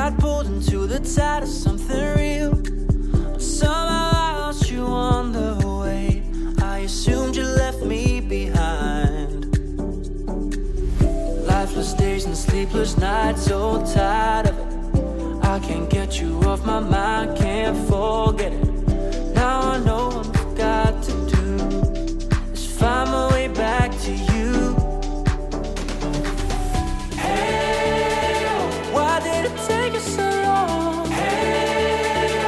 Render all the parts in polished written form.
got pulled into the tide of something real, but somehow I lost you on the way. I assumed you left me behind. Lifeless days and sleepless nights, so tired of it. I can't get you off my mind, can't forget it. Now I know what I've got to do is find my way back to you. Hey, why did it take you so long? Hey,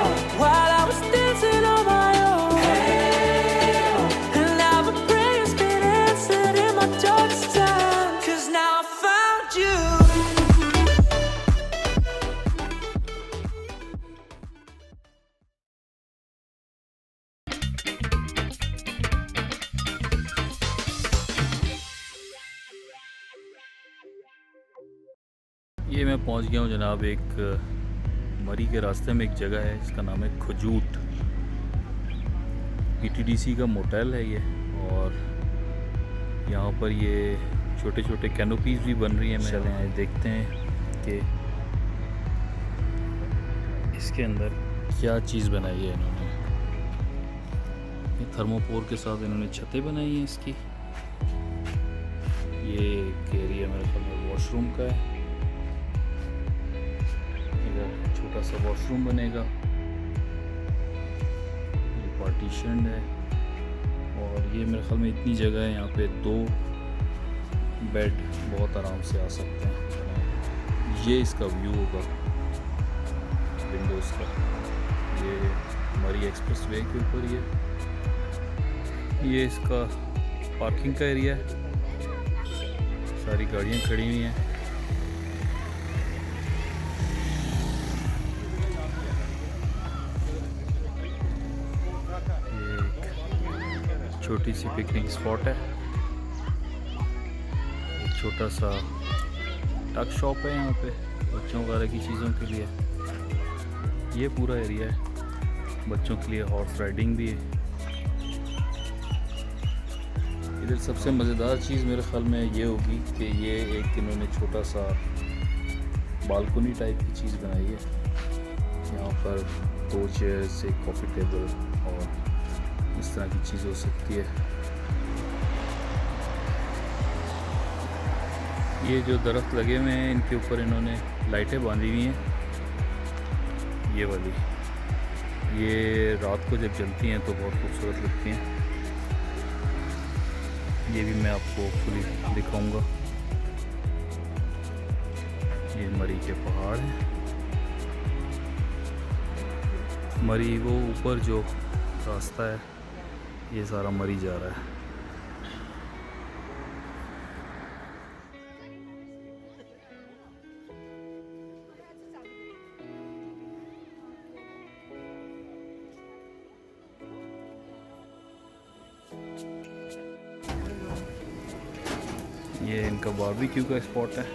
while I was dancing on my own. Hey, and now my prayers get answered in my darkest time, 'cause now I found you. ये मैं पहुंच गया हूं जनाब एक मरी के रास्ते में एक जगह है जिसका नाम है खजूट। PTDC का मोटेल है ये, और यहाँ पर ये छोटे छोटे कैनोपीज़ भी बन रही हैं। चले आए देखते हैं कि इसके अंदर क्या चीज़ बनाई है इन्होंने। ये थर्मोपोर के साथ इन्होंने छतें बनाई हैं इसकी। ये एक एरिया मेरे ख्याल में वॉशरूम का है, छोटा सा वॉशरूम बनेगा। ये पार्टीशन है, और ये मेरे ख्याल में इतनी जगह है, यहाँ पे 2 बेड बहुत आराम से आ सकते हैं। ये इसका व्यू होगा विंडोज़ का। ये मरी एक्सप्रेस वे के ऊपर ये इसका पार्किंग का एरिया है। सारी गाड़ियाँ खड़ी हुई हैं। छोटी सी पिकनिक स्पॉट है, एक छोटा सा टक शॉप है यहाँ पे बच्चों वगैरह की चीज़ों के लिए। ये पूरा एरिया है बच्चों के लिए, हॉर्स राइडिंग भी है। इधर सबसे मज़ेदार चीज़ मेरे ख्याल में ये होगी कि ये एक इन्होंने छोटा सा बालकनी टाइप की चीज़ बनाई है। यहाँ पर 2 चेयर्स, एक कॉफ़ी टेबल और इस तरह की चीज़ हो सकती है। ये जो दरख्त लगे हुए हैं इनके ऊपर इन्होंने लाइटें बांधी हुई हैं, ये वाली। ये रात को जब जलती हैं तो बहुत खूबसूरत लगती हैं। ये भी मैं आपको फुली दिखाऊंगा। ये मरी के पहाड़ हैं। मरी वो ऊपर जो रास्ता है ये सारा मरी जा रहा है। ये इनका बारबेक्यू का स्पॉट है।